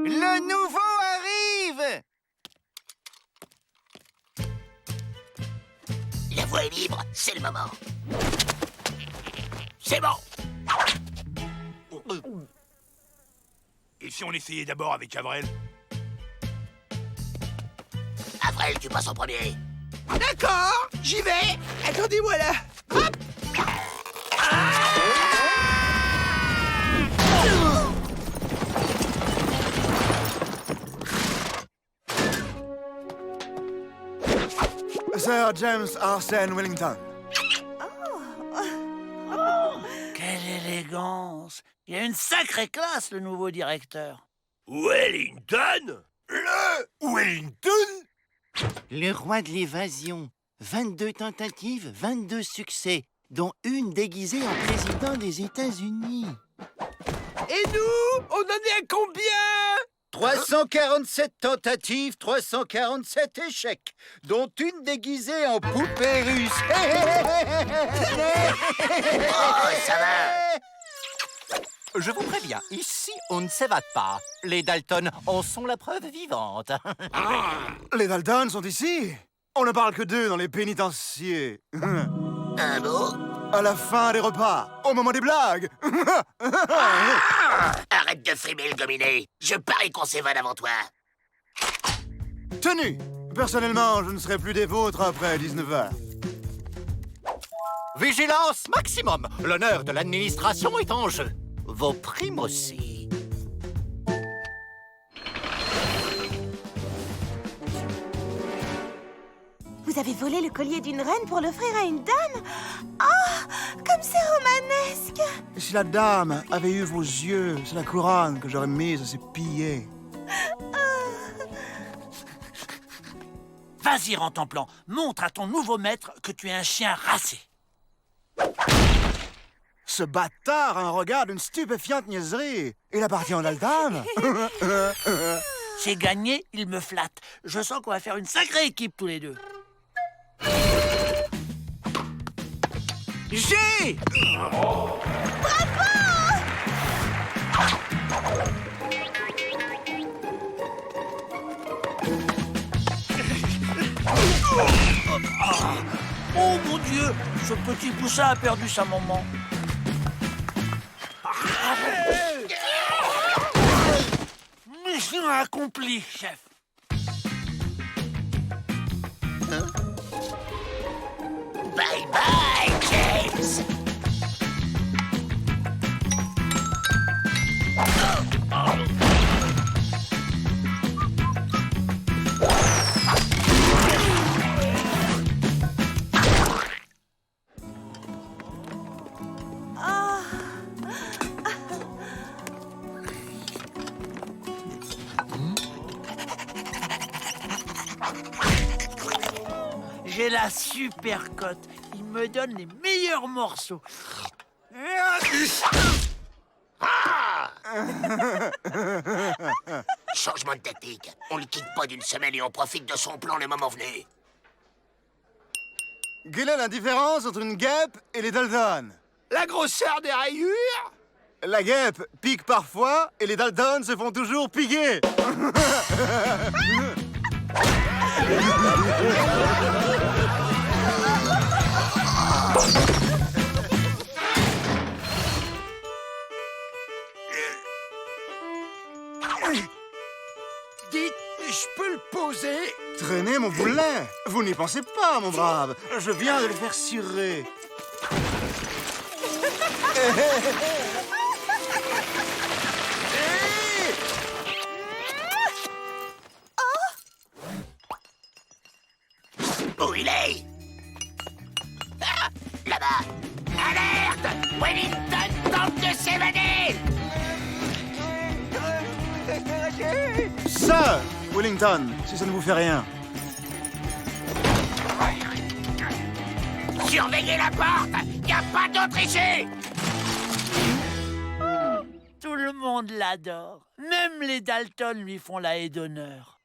Le nouveau arrive! La voie est libre, c'est le moment. C'est bon. Et si on essayait d'abord avec Avrel? Avrel, tu passes en premier. D'accord, j'y vais. Attendez-moi là. Hop. Sir James Arsène Wellington. élégance. Il a une sacrée classe, le nouveau directeur. Wellington? Le Wellington? Le roi de l'évasion. 22 tentatives, 22 succès, dont une déguisée en président des États-Unis. Et nous, on en est à combien? 347 tentatives, 347 échecs, dont une déguisée en poupée russe. Oh, ça va. Je vous préviens, ici, on ne s'évade pas. Les Dalton en sont la preuve vivante. Les Dalton sont ici. On ne parle que d'eux dans les pénitenciers. Un mot? À la fin des repas, au moment des blagues. Arrête de frimer le gominet. Je parie qu'on s'évade avant toi. Tenu. Personnellement, je ne serai plus des vôtres après 19h. Vigilance maximum. L'honneur de l'administration est en jeu. Vos primes aussi. Vous avez volé le collier d'une reine pour l'offrir à une dame? Oh, comme c'est romanesque! Et si la dame avait eu vos yeux, c'est la couronne que j'aurais mise à ses pillés. Vas-y, Rantanplan, montre à ton nouveau maître que tu es un chien racé. Ce bâtard a un regard d'une stupéfiante niaiserie. Il appartient à Dalton. C'est gagné, il me flatte. Je sens qu'on va faire une sacrée équipe tous les deux. J'ai Oh mon Dieu, ce petit poussin a perdu sa maman. Mission accomplie, chef. Bye bye, James. J'ai la super cote. Il me donne les meilleurs morceaux. Changement de tactique. On le quitte pas d'une semaine et on profite de son plan le moment venu. Quelle est la différence entre une guêpe et les Dalton? la grosseur des rayures. La guêpe pique parfois et les Dalton se font toujours piquer. Dites, je peux le poser? Traînez mon boulet. Vous n'y pensez pas, mon brave. Je viens de le faire cirer. Où il est? Ah, là-bas. Alerte! Wellington tente de s'évader! Ça, Wellington, si ça ne vous fait rien. Surveillez la porte! Y a pas d'autre issue! Tout le monde l'adore. Même les Dalton lui font la haie d'honneur.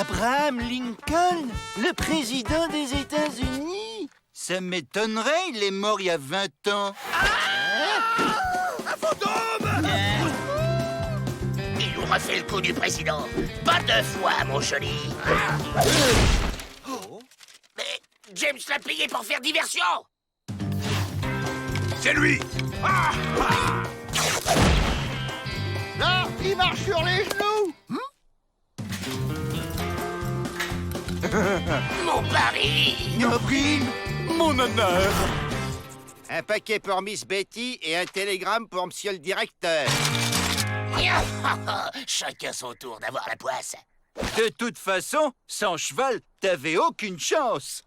Abraham Lincoln, le président des États-Unis. Ça m'étonnerait, il est mort il y a 20 ans. Un fantôme! Il nous refait le coup du président. Pas deux fois, mon joli. Mais James l'a payé pour faire diversion. C'est lui! Là, il marche sur les genoux. Mon pari! Nos primes, mon honneur. Un paquet pour Miss Betty et un télégramme pour Monsieur le directeur. Chacun son tour d'avoir la poisse. De toute façon, sans cheval, t'avais aucune chance.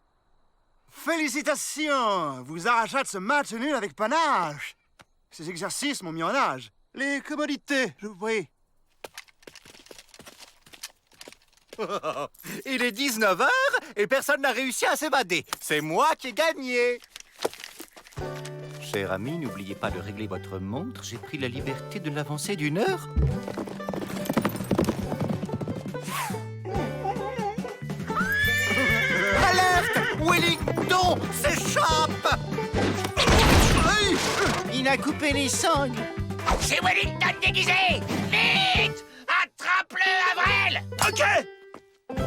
Félicitations! Vous arrachez de ce match nul avec panache. Ces exercices m'ont mis en âge. Les commodités, je vous prie. Il est 19h et personne n'a réussi à s'évader. C'est moi qui ai gagné. Cher ami, n'oubliez pas de régler votre montre. J'ai pris la liberté de l'avancer d'1 heure. Alerte! Wellington s'échappe! Il a coupé les sangles. C'est Wellington déguisé! Vite! Attrape-le, Avril! Ok!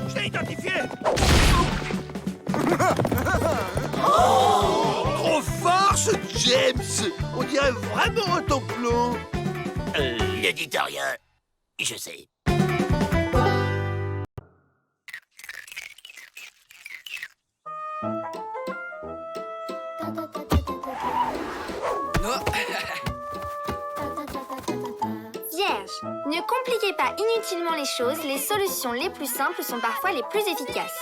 Je l'ai identifié! Trop fort, ce James! On dirait vraiment un tampon. Ne dites rien. Je sais. Vierge, ne compliquez pas inutilement les choses, les solutions les plus simples sont parfois les plus efficaces.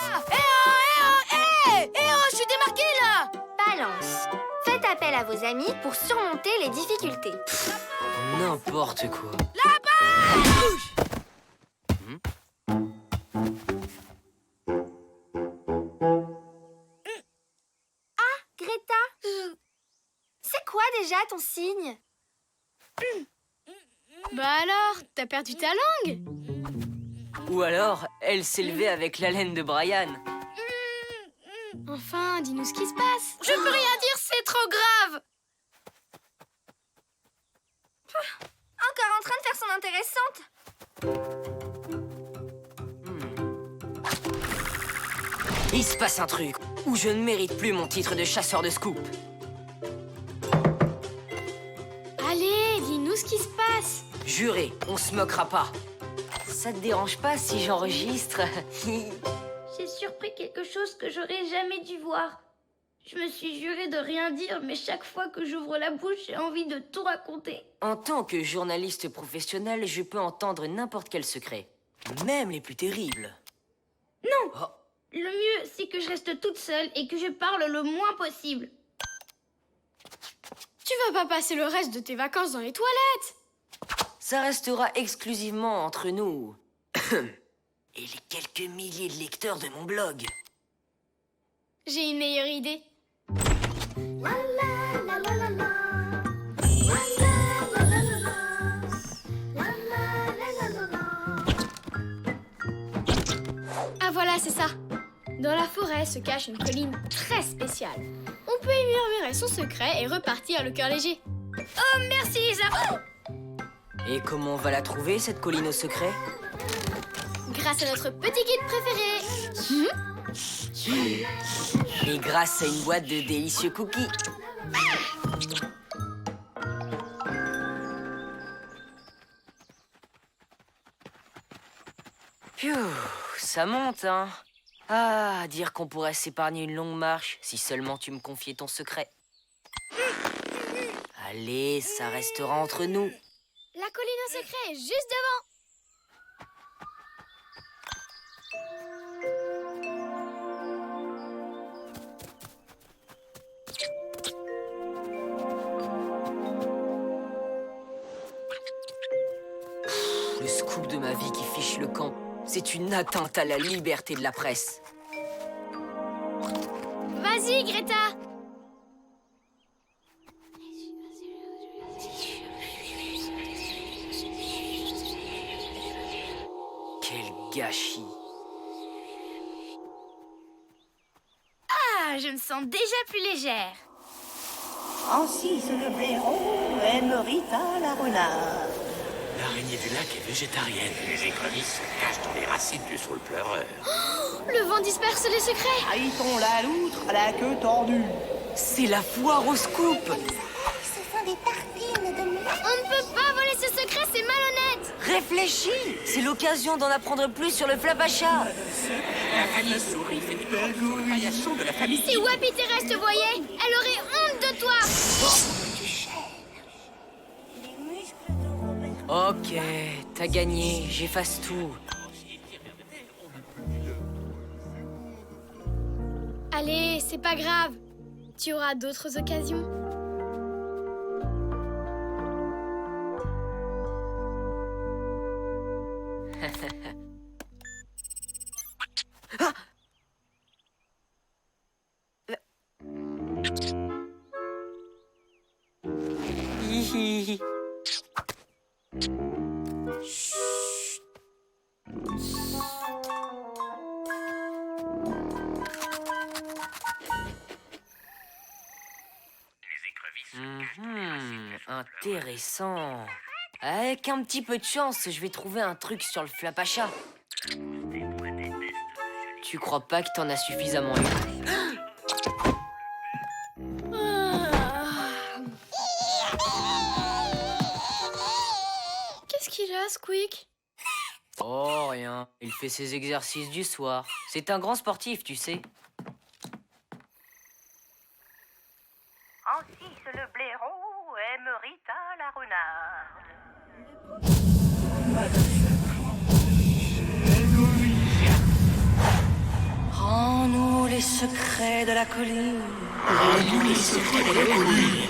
Je suis démarquée là! Balance, faites appel à vos amis pour surmonter les difficultés. N'importe quoi. Greta, c'est quoi déjà ton signe? Bah alors, t'as perdu ta langue? Ou alors, elle s'est levée avec l'haleine de Brian. Enfin, dis-nous ce qui se passe. Je peux rien dire, c'est trop grave. Encore en train de faire son intéressante. Il se passe un truc où je ne mérite plus mon titre de chasseur de scoop. Allez, dis-nous ce qui se passe. Juré, on se moquera pas. Ça te dérange pas si j'enregistre? J'ai surpris quelque chose que j'aurais jamais dû voir. Je me suis juré de rien dire, mais chaque fois que j'ouvre la bouche, j'ai envie de tout raconter. En tant que journaliste professionnel, je peux entendre n'importe quel secret. Même les plus terribles. Non! Oh. Le mieux, c'est que je reste toute seule et que je parle le moins possible. Tu vas pas passer le reste de tes vacances dans les toilettes. Ça restera exclusivement entre nous. Et les quelques milliers de lecteurs de mon blog. J'ai une meilleure idée. Ah voilà, c'est ça. Dans la forêt se cache une colline très spéciale. On peut y murmurer son secret et repartir le cœur léger. Oh, merci Lisa! Et comment on va la trouver, cette colline au secret? Grâce à notre petit guide préféré. Et grâce à une boîte de délicieux cookies. Pfiou, ça monte, hein? Ah, dire qu'on pourrait s'épargner une longue marche si seulement tu me confiais ton secret. Allez, ça restera entre nous. La colline au secret est juste devant. Le scoop de ma vie qui fiche le camp. C'est une atteinte à la liberté de la presse. Vas-y, Greta. Quel gâchis. Ah, je me sens déjà plus légère. Francis le blaireau aime Rita la renard. L'araignée du lac est végétarienne. Les écrevisses se cachent dans les racines du saule pleureur. Le vent disperse les secrets. Haïton la loutre à la queue tordue. C'est la foire au scoop. Ce sont des tartines de miel. On ne peut pas voler ce secret, c'est malhonnête. Réfléchis. C'est l'occasion d'en apprendre plus sur le flapacha. La famille souris fait des variations de la famille. Si Wapi Thérèse te voyait, elle aurait honte de toi. Ok, t'as gagné, j'efface tout. Allez, c'est pas grave. Tu auras d'autres occasions. Hihi. Intéressant. Avec un petit peu de chance, je vais trouver un truc sur le flapacha. Tu crois pas que t'en as suffisamment eu? Qu'est-ce qu'il a, Squeak? Oh, rien. Il fait ses exercices du soir. C'est un grand sportif, tu sais. Ainsi le blaireau aime Rita la renarde. Rends-nous les secrets de la colline. Rends-nous les secrets de la colline.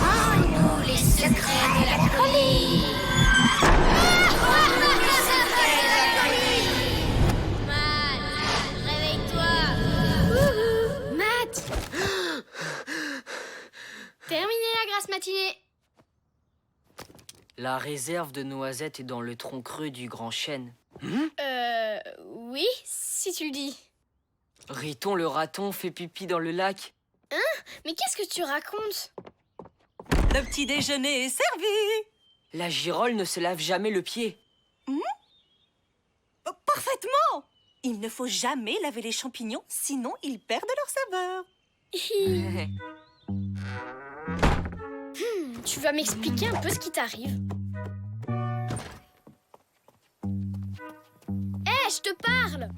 Rends-nous les secrets de la colline. Matt, réveille-toi. Matt. Terminé la grasse matinée. La réserve de noisettes est dans le tronc creux du grand chêne. Oui, si tu le dis. Riton le raton fait pipi dans le lac. Hein? Mais qu'est-ce que tu racontes? Le petit déjeuner est servi. La girole ne se lave jamais le pied. Parfaitement. Il ne faut jamais laver les champignons, sinon ils perdent leur saveur. Tu vas m'expliquer un peu ce qui t'arrive? Hé, je te parle!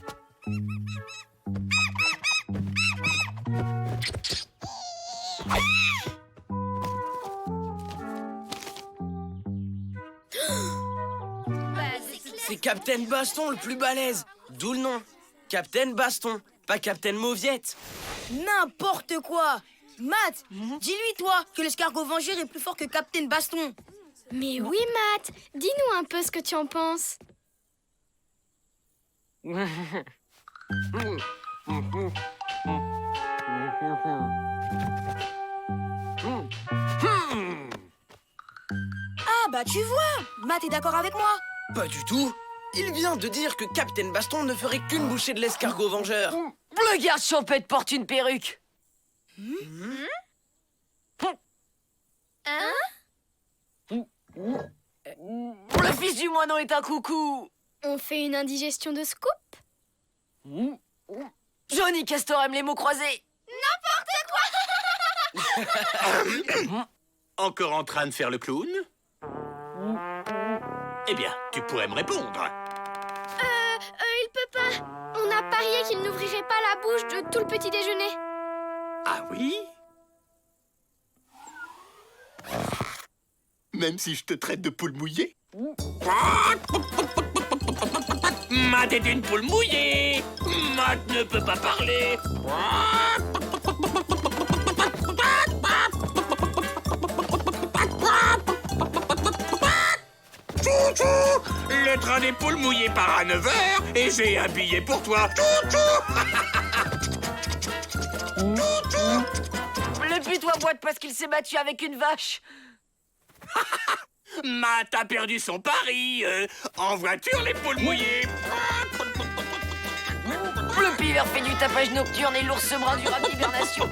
C'est Captain Baston le plus balèze. D'où le nom. Captain Baston, pas Captain Mauviette. N'importe quoi! Matt, dis-lui, toi, que l'escargot vengeur est plus fort que Captain Baston. Mais oui, Matt, dis-nous un peu ce que tu en penses. Ah bah tu vois, Matt est d'accord avec moi. Pas du tout. Il vient de dire que Captain Baston ne ferait qu'une bouchée de l'escargot vengeur. Le garde champêtre porte une perruque. Hein? Le fils du moineau est un coucou. On fait une indigestion de scoop? Johnny Castor aime les mots croisés. N'importe quoi. Encore en train de faire le clown? Eh bien, tu pourrais me répondre. Il peut pas. On a parié qu'il n'ouvrirait pas la bouche de tout le petit déjeuner. Ah oui? Même si je te traite de poule mouillée? Matt est une poule mouillée. Matt ne peut pas parler. Chouchou, le train des poules mouillées part à 9h et j'ai un billet pour toi. Le putois boite parce qu'il s'est battu avec une vache. Matt a perdu son pari. En voiture, les poules mouillées. Le pivert fait du tapage nocturne et l'ours brun du rap d'hibernation.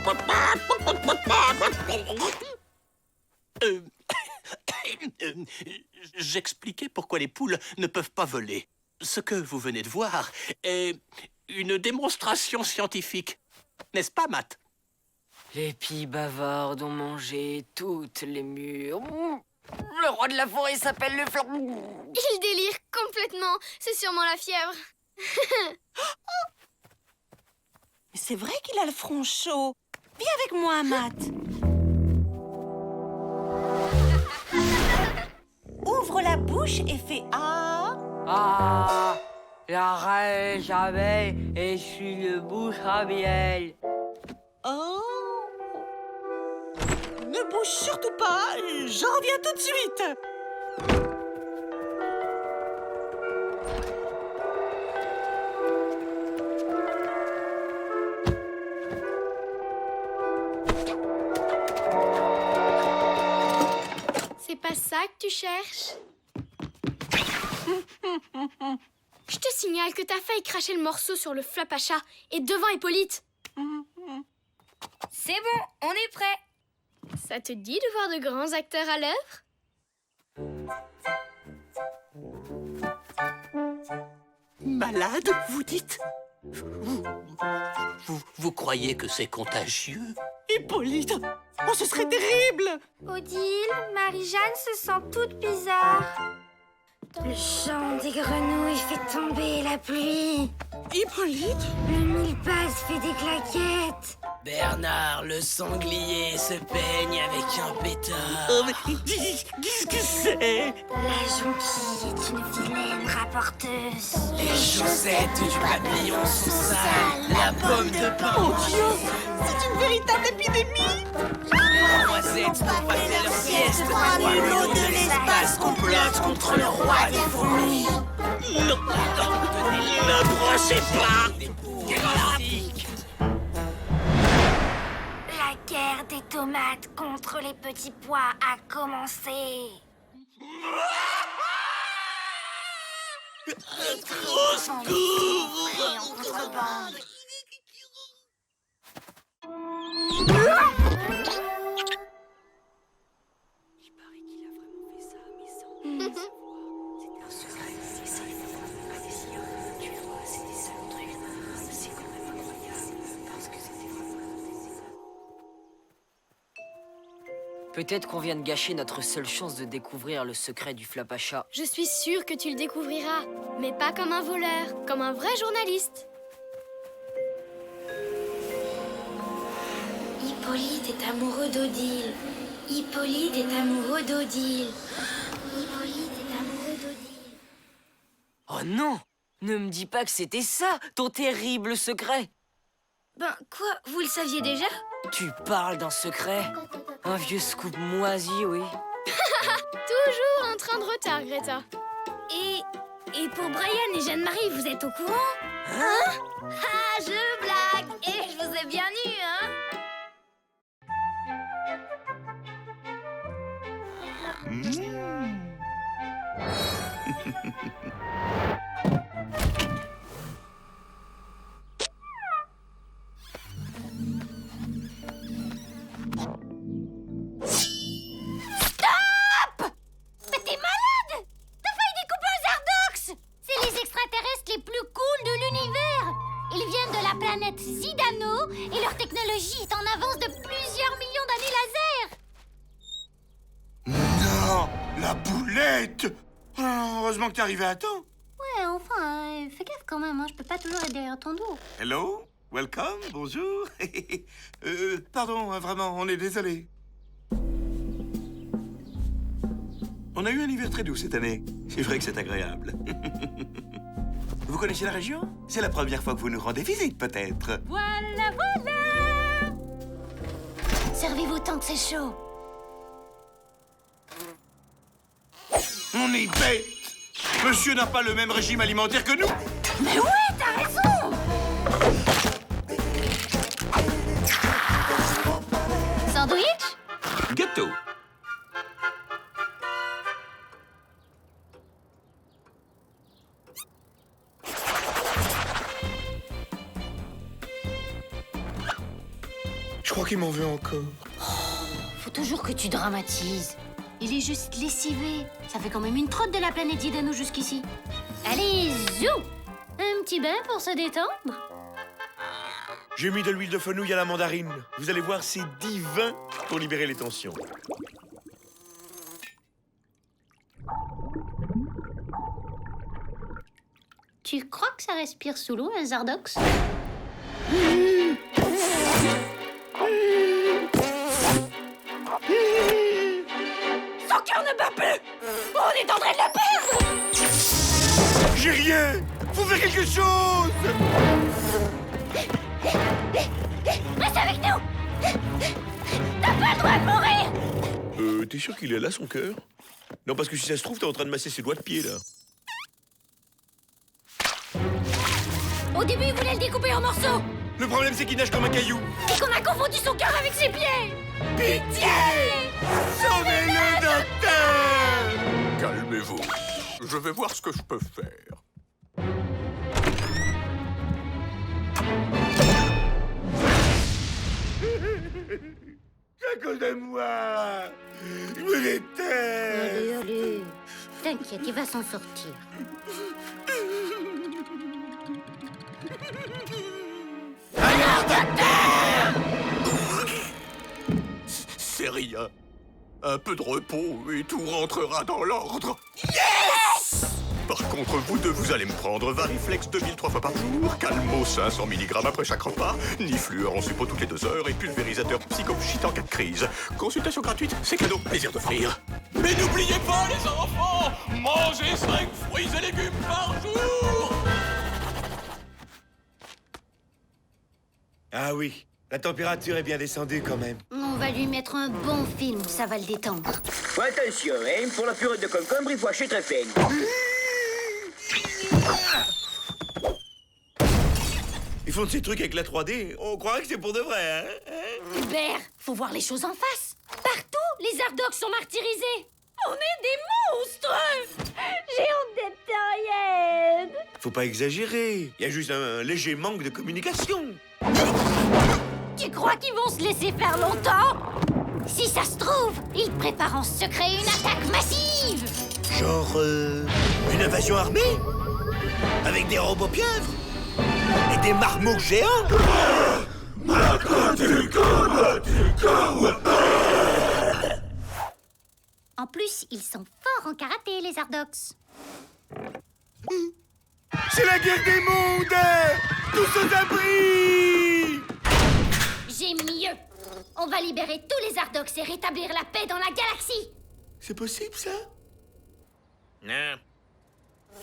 J'expliquais pourquoi les poules ne peuvent pas voler. Ce que vous venez de voir est une démonstration scientifique. N'est-ce pas, Matt? Les pies bavardes ont mangé toutes les murs. Le roi de la forêt s'appelle le flan. Il délire complètement. C'est sûrement la fièvre. Mais c'est vrai qu'il a le front chaud. Viens avec moi, Matt. Ouvre la bouche et fais ah. Ah. La reine jamais et je suis le bouche à miel. Oh! Ne bouge surtout pas, j'en reviens tout de suite. C'est pas ça que tu cherches? Je te signale que t'as failli cracher le morceau sur le flap à chat et devant Hippolyte. C'est bon, on est prêt. Ça te dit de voir de grands acteurs à l'œuvre? Malade, vous dites? Vous croyez que c'est contagieux? Hippolyte! Oh, ce serait terrible! Odile, Marie-Jeanne se sent toute bizarre. Le chant des grenouilles fait tomber la pluie. Hippolyte? Le mille-pattes fait des claquettes. Bernard, le sanglier, se peigne avec un pétard. Oh, mais qu'est-ce que c'est? La jonquille est une vilaine rapporteuse. Les chaussettes du papillon sont sales. La pomme de pain. Oh Dieu! C'est une véritable épidémie! Les noisettes n'ont pas fait leur sieste. Le lot de l'espace complote contre le roi des fourmis. Non, n'approchez pas! La guerre des tomates contre les petits pois a commencé. Au secours! En contrebande. Peut-être qu'on vient de gâcher notre seule chance de découvrir le secret du flap à chat. Je suis sûre que tu le découvriras, mais pas comme un voleur, comme un vrai journaliste. Hippolyte est amoureux d'Odile. Hippolyte est amoureux d'Odile. Hippolyte est amoureux d'Odile. Oh non! Ne me dis pas que c'était ça, ton terrible secret! Ben, quoi? Vous le saviez déjà? Tu parles d'un secret? Un vieux scoop moisi, oui. Toujours un train de retard, Greta. Et pour Brian et Jeanne-Marie, vous êtes au courant? Hein? Ah, je blague! Et je vous ai bien eu, hein? Zidano et leur technologie est en avance de plusieurs millions d'années laser. Non, la boulette! Heureusement que t'es arrivé à temps. Ouais, enfin, fais gaffe quand même, hein, je peux pas toujours être derrière ton dos. Hello, welcome, bonjour. Pardon, vraiment, on est désolé. On a eu un hiver très doux cette année. C'est vrai que c'est agréable. Vous connaissez la région? C'est la première fois que vous nous rendez visite, peut-être. Voilà, voilà! Servez-vous tant que c'est chaud. On est bête! Monsieur n'a pas le même régime alimentaire que nous! Mais oui, t'as raison! Sandwich? Gâteau. Je crois qu'il m'en veut encore. Faut toujours que tu dramatises. Il est juste lessivé. Ça fait quand même une trotte de la planète Zidano jusqu'ici. Allez, zou! Un petit bain pour se détendre? J'ai mis de l'huile de fenouil à la mandarine. Vous allez voir, c'est divin pour libérer les tensions. Tu crois que ça respire sous l'eau, un Zardox? Son cœur ne bat plus! On est en train de la perdre! J'ai rien! Vous faire quelque chose! Reste avec nous! T'as pas le droit de mourir! T'es sûr qu'il est là, son cœur? Non, parce que si ça se trouve, t'es en train de masser ses doigts de pied, là. Au début, il voulait le découper en morceaux! Le problème, c'est qu'il nage comme un caillou. Et qu'on a confondu son cœur avec ses pieds! Pitié! Sauvez-le, docteur! Calmez-vous. Je vais voir ce que je peux faire. C'est à cause de moi! Je me déteste! Allez, allez. T'inquiète, il va s'en sortir. Alors, docteur! C'est rien. Un peu de repos et tout rentrera dans l'ordre. Yes! Par contre, vous deux, vous allez me prendre Variflex 2003 fois par jour, Calmo 500 mg après chaque repas, Nifluor en suppôt toutes les 2 heures et pulvérisateur Psychopchit en cas de crise. Consultation gratuite, c'est cadeau, plaisir d'offrir. Mais n'oubliez pas, les enfants, mangez 5 fruits et légumes par jour. Ah oui, la température est bien descendue quand même. On va lui mettre un bon film, ça va le détendre. Attention, hein, pour la purée de concombre, il faut hacher très fine. Ils font de ces trucs avec la 3D, on croirait que c'est pour de vrai, hein? Hubert, faut voir les choses en face. Partout, les Zardox sont martyrisés. On est des monstres! J'ai honte d'être terrienne. Faut pas exagérer, il y a juste un léger manque de communication. Tu crois qu'ils vont se laisser faire longtemps? Si ça se trouve, ils préparent en secret une attaque massive. Genre, une invasion armée? Avec des robots pieuvres? Et des marmots géants? En plus, ils sont forts en karaté, les Zardox. C'est la guerre des mondes! Tous aux abris! J'ai mieux. On va libérer tous les Zardox et rétablir la paix dans la galaxie. C'est possible, ça? Non.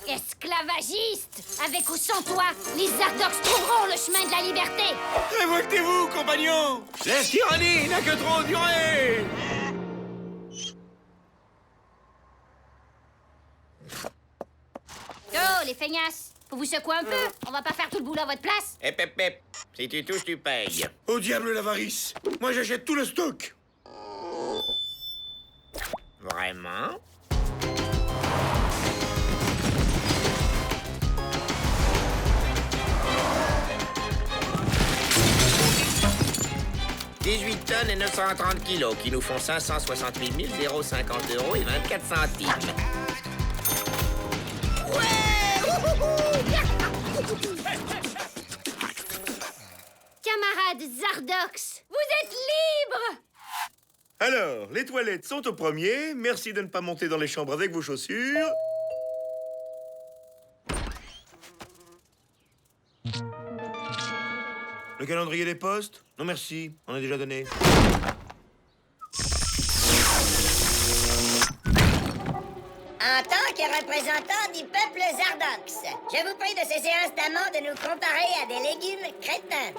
Esclavagiste! Avec ou sans toi, les Zardox trouveront le chemin de la liberté. Révoltez-vous, compagnons! La tyrannie n'a que trop duré! Oh, les feignasses! Faut vous secouer un peu. On va pas faire tout le boulot à votre place. Hep, hep, hep. Si tu touches, tu payes. Au diable l'avarice! Moi, j'achète tout le stock! Vraiment? « 18 tonnes et 930 kilos, qui nous font 568 050 € et 24 centimes. » Camarades Zardox, vous êtes libres! Alors, les toilettes sont au premier. Merci de ne pas monter dans les chambres avec vos chaussures. Le calendrier des postes? Non, merci. On a déjà donné. En tant que représentant du peuple Zardox, je vous prie de cesser instamment de nous comparer à des légumes crétins.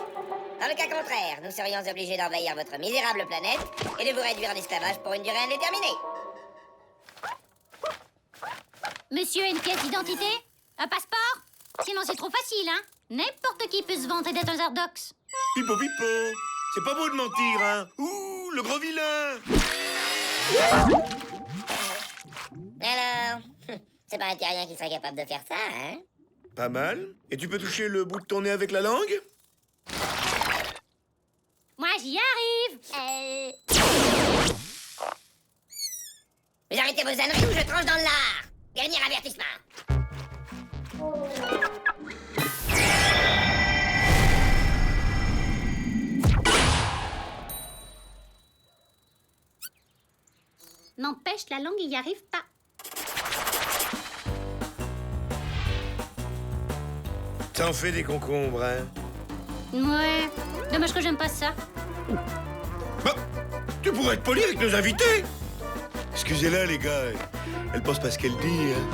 Dans le cas contraire, nous serions obligés d'envahir votre misérable planète et de vous réduire en esclavage pour une durée indéterminée. Monsieur a une pièce d'identité? Un passeport? Sinon, c'est trop facile, hein? N'importe qui peut se vanter d'être un Zardox. Pipo, pipo. C'est pas beau de mentir, hein? Ouh, le gros vilain! Alors, c'est pas un terrien qui serait capable de faire ça, hein? Pas mal. Et tu peux toucher le bout de ton nez avec la langue? Moi, j'y arrive. Vous arrêtez vos âneries ou je tranche dans le lard. Dernier avertissement. N'empêche, la langue, il y arrive pas. Ça en fait des concombres, hein? Ouais. Dommage que j'aime pas ça. Bah, tu pourrais être poli avec nos invités! Excusez-la, les gars. Elle pense pas ce qu'elle dit, hein?